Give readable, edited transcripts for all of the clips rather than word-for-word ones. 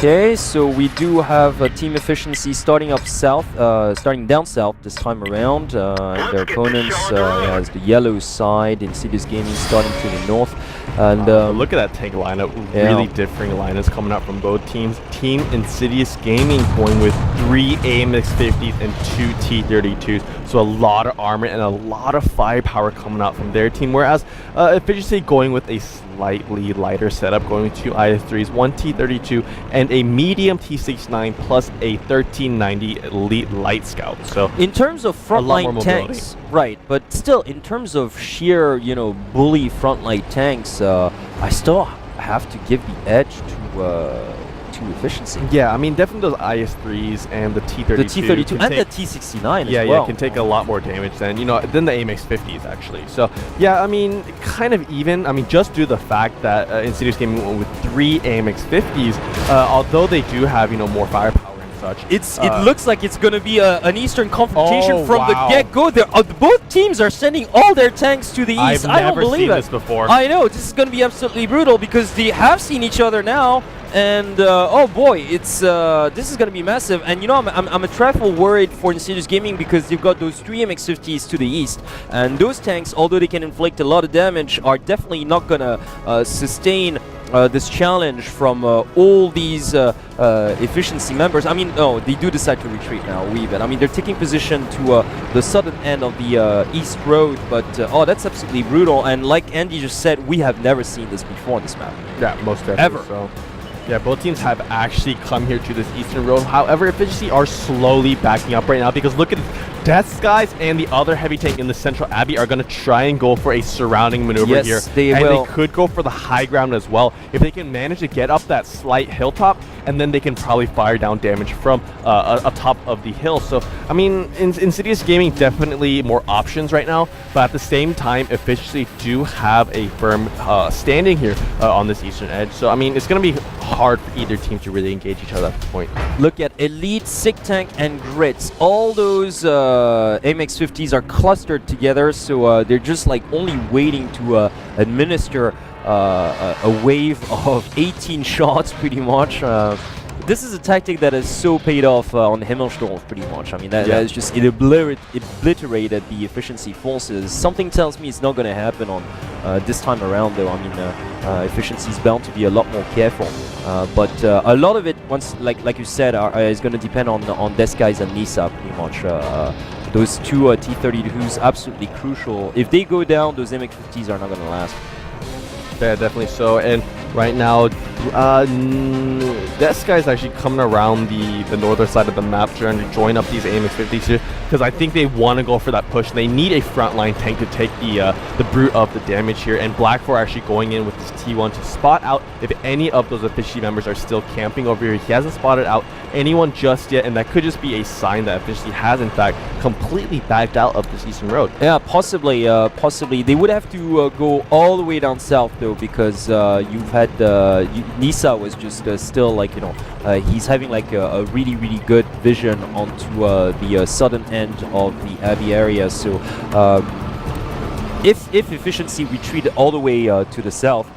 Okay, so we do have team efficiency starting down south this time around, and their opponents has the yellow side, Insidious Gaming starting to the north. And look at that tank lineup, really differing lineups coming out from both teams. Team Insidious Gaming going with 3 AMX-50s and 2 T-32s, so a lot of armor and a lot of firepower coming out from their team, whereas Efficiency going with a slightly lighter setup, going with 2 IS-3s, 1 T-32, and a medium T-69 plus a 1390 Elite Light Scout. So in terms of frontline tanks, right, but still in terms of sheer, bully frontline tanks, I still have to give the edge to Efficiency. Yeah, I mean, definitely those IS-3s and the T-32. The T-32 and the T-69 as well. Yeah, can take a lot more damage than the AMX-50s actually. So yeah, I mean, kind of even. I mean, just due to the fact that Insidious Gaming went with 3 AMX-50s, although they do have more firepower. It looks like it's going to be an Eastern confrontation from the get-go. Both teams are sending all their tanks to the east. I don't believe it. This before. I know, this is going to be absolutely brutal because they have seen each other now, and oh boy, this is going to be massive. And I'm a trifle worried for Insidious Gaming because they've got those 3 MX-50s to the east, and those tanks, although they can inflict a lot of damage, are definitely not going to sustain this challenge from all these efficiency members. I mean, no, they do decide to retreat now, I mean, they're taking position to the southern end of the east road, but oh, that's absolutely brutal. And like Andy just said, we have never seen this before on this map. Yeah, most definitely. Ever. So. Yeah, both teams have actually come here to this eastern road. However, Efficiency are slowly backing up right now because look at Death Skies and the other heavy tank in the central abbey are going to try and go for a surrounding maneuver here. They will. They could go for the high ground as well. If they can manage to get up that slight hilltop, and then they can probably fire down damage from atop of the hill. So, I mean, Insidious Gaming definitely more options right now, but at the same time, Efficiency do have a firm standing here on this eastern edge. So, I mean, it's going to be hard for either team to really engage each other at this point. Look at Elite, Sick Tank, and Grits. All those MX-50s are clustered together, so they're just like only waiting to administer a wave of 18 shots pretty much. This is a tactic that has so paid off on Himmelsdorf pretty much. I mean, that is just, it obliterated the efficiency forces. Something tells me it's not going to happen on this time around though. I mean, efficiency is bound to be a lot more careful. But a lot of it, once like you said, is going to depend on Death Skies and Nisa pretty much. Those 2 T-32s absolutely crucial. If they go down, those MX-50s are not going to last. Yeah, definitely so. And right now, Death Sky is actually coming around the northern side of the map trying to join up these AMX-50s here because I think they want to go for that push. They need a frontline tank to take the brute of the damage here, and Black 4 actually going in with this T1 to spot out if any of those Efficiency members are still camping over here. He hasn't spotted out anyone just yet, and that could just be a sign that Efficiency has in fact completely backed out of this eastern road. Yeah, possibly. They would have to go all the way down south though, because you've had Nisa was just still like he's having like a really good vision onto the southern end of the Abbey area. So if Efficiency retreated all the way to the south,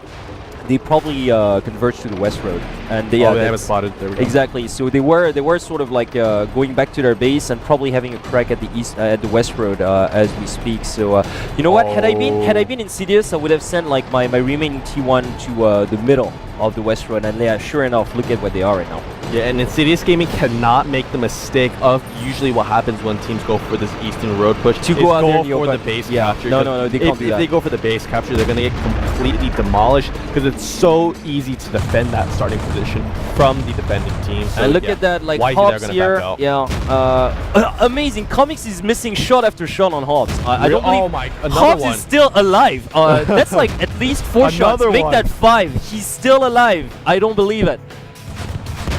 they probably converged to the west road, and they haven't spotted. There we go. Exactly. So they were sort of like going back to their base and probably having a crack at the west road as we speak. So you know what? Had I been Insidious, I would have sent like my remaining T1 to the middle of the west road, and yeah, sure enough, look at where they are right now. Yeah, and Insidious Gaming cannot make the mistake of usually what happens when teams go for this eastern road push to go out there and for the base capture. No, they can't do that. If they go for the base capture, they're going to get completely demolished because it's so easy to defend that starting position from the defending team. So, and look at that, like Hobbs here. Yeah, amazing. Comics is missing shot after shot on Hobbs. I don't believe Hobbs is still alive. That's like at least 4 shots. Make that 5. He's still alive. I don't believe it.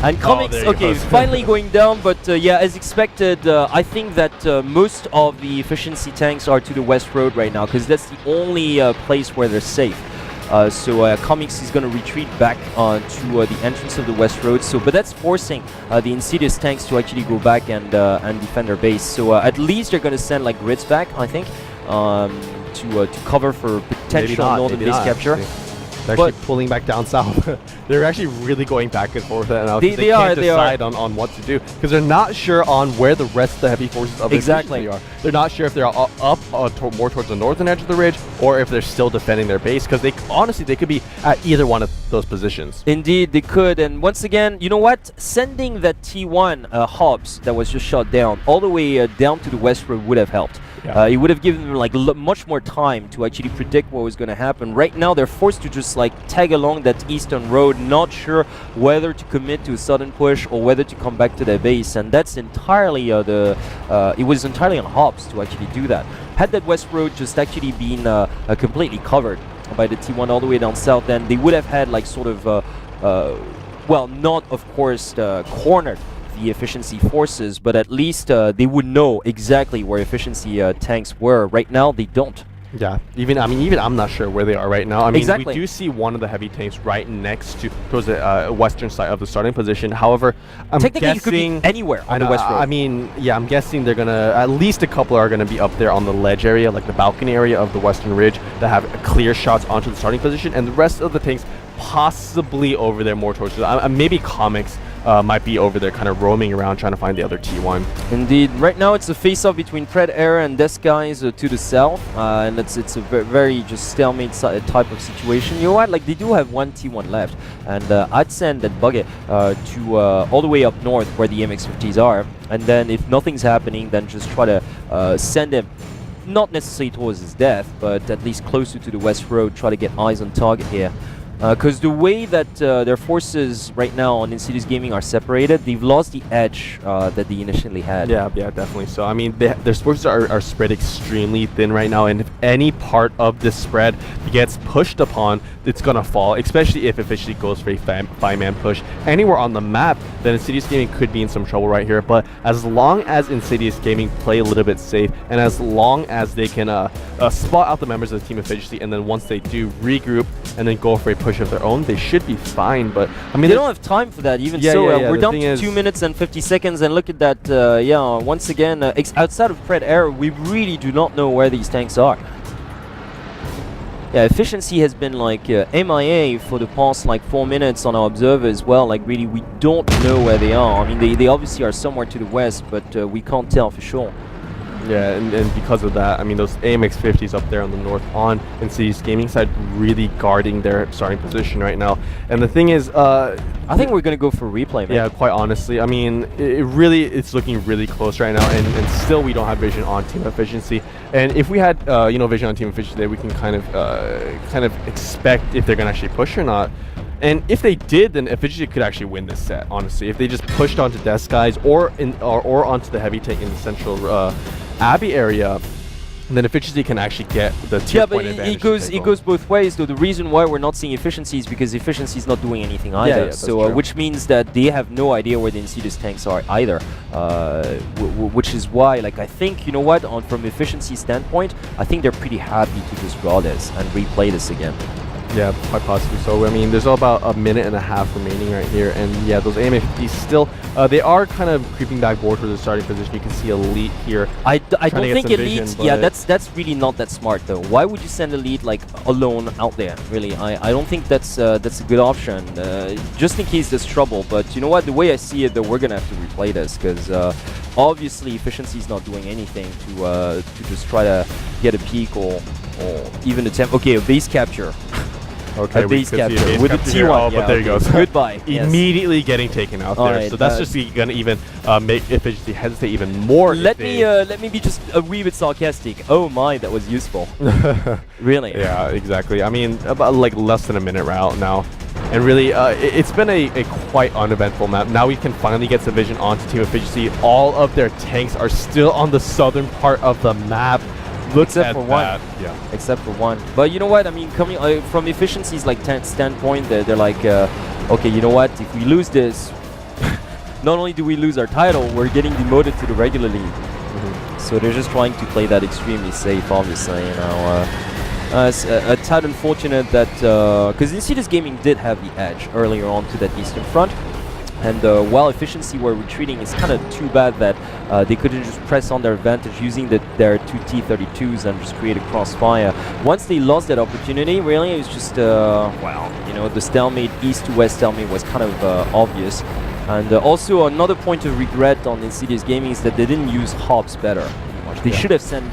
And Comics, okay, finally going down, but yeah, as expected, I think that most of the Efficiency tanks are to the west road right now, because that's the only place where they're safe. So Comics is going to retreat back to the entrance of the west road. So, but that's forcing the Insidious tanks to actually go back and defend their base. So at least they're going to send like Grids back, I think, to cover for potential northern base capture. They're actually pulling back down south. They're actually really going back and forth right now. They can't decide on what to do because they're not sure on where the rest of the heavy forces of the are. They're not sure if they're up more towards the northern edge of the ridge or if they're still defending their base, because honestly they could be at either one of those positions. Indeed, they could. And once again, you know what? Sending that T1 Hobbs that was just shot down all the way down to the west road would have helped. Yeah. It would have given them like much more time to actually predict what was going to happen. Right now, they're forced to just like tag along that eastern road, not sure whether to commit to a sudden push or whether to come back to their base. And that's entirely it was entirely on Hobbs to actually do that. Had that west road just actually been completely covered by the T1 all the way down south, then they would have had like sort of well, not of course cornered the efficiency forces, but at least they would know exactly where efficiency tanks were. Right now, they don't. Yeah, even I'm not sure where they are right now. I mean, exactly. We do see one of the heavy tanks right next to towards the western side of the starting position. However, I'm technically guessing it could be anywhere on the west road. I mean, yeah, I'm guessing they're gonna at least a couple are gonna be up there on the ledge area, like the balcony area of the western ridge, that have clear shots onto the starting position, and the rest of the tanks possibly over there more towards maybe comics. Might be over there kind of roaming around trying to find the other T1. Indeed. Right now it's a face-off between Pred Air and Disguise to the south, and it's a very just stalemate type of situation. You know what? Like, they do have one T1 left, and I'd send that Bucket to all the way up north where the MX-50s are, and then if nothing's happening, then just try to send him not necessarily towards his death, but at least closer to the west road, try to get eyes on target here. Because the way that their forces right now on Insidious Gaming are separated, they've lost the edge that they initially had. Yeah, definitely. So, I mean, their forces are spread extremely thin right now, and if any part of this spread gets pushed upon, it's going to fall, especially if efficiency goes for a five-man push. Anywhere on the map, then Insidious Gaming could be in some trouble right here, but as long as Insidious Gaming play a little bit safe, and as long as they can spot out the members of the team efficiency, and then once they do regroup, and then go for a push of their own, they should be fine. But I mean, they don't have time for that. Even we're down to 2 minutes and 50 seconds, and look at that. Yeah, once again, outside of Pred Air, we really do not know where these tanks are. Yeah, efficiency has been like MIA for the past like 4 minutes on our observer as well. Like, really, we don't know where they are. I mean, they obviously are somewhere to the west, but we can't tell for sure. Yeah, and because of that, I mean, those AMX-50s up there on the north on Insidious Gaming side really guarding their starting position right now. And the thing is, I think we're going to go for replay, man. Yeah, quite honestly. I mean, it's looking really close right now, and still we don't have vision on team efficiency. And if we had, vision on team efficiency, we can kind of expect if they're going to actually push or not. And if they did, then efficiency could actually win this set, honestly. If they just pushed onto Death Skies or onto the heavy tank in the central Abbey area, then efficiency can actually get the tier point advantage. It goes both ways, though. The reason why we're not seeing efficiency is because efficiency is not doing anything either. Yeah, so which means that they have no idea where the Insidious tanks are either. Which is why, like, I think, you know what, from efficiency standpoint, I think they're pretty happy to just draw this and replay this again. Yeah, quite possibly so. I mean, there's about a minute and a half remaining right here, and yeah, those AMX-50s still, they are kind of creeping back forward to the starting position. You can see Elite here. I don't think Elite, yeah, that's really not that smart, though. Why would you send Elite, like, alone out there, really? I don't think that's a good option, just in case there's trouble. But you know what, the way I see it, though, we're going to have to replay this, because obviously efficiency is not doing anything to just try to get a peek or even attempt. Okay, a base capture. Okay, a base capture with a T1. But there you go. Goodbye. Immediately getting taken out there. Right, so that's just going to even make efficiency hesitate even more. Let me be just a wee bit sarcastic. Oh my, that was useful. Really? Yeah, exactly. I mean, about like less than a minute out now. And really, it's been a quite uneventful map. Now we can finally get some vision onto team efficiency. All of their tanks are still on the southern part of the map. Except for one. Yeah. Except for one. But you know what? I mean, coming from efficiency's like standpoint, they're like, okay, you know what? If we lose this, not only do we lose our title, we're getting demoted to the regular league. So they're just trying to play that extremely safe, obviously. You know, it's a tad unfortunate that because Insidious Gaming did have the edge earlier on to that eastern front. And while efficiency were retreating, it's kind of too bad that they couldn't just press on their advantage using their two T-32s and just create a crossfire. Once they lost that opportunity, really, it was just, well, you know, the stalemate, east to west stalemate was kind of obvious. And also another point of regret on Insidious Gaming is that they didn't use hubs better. They should have sent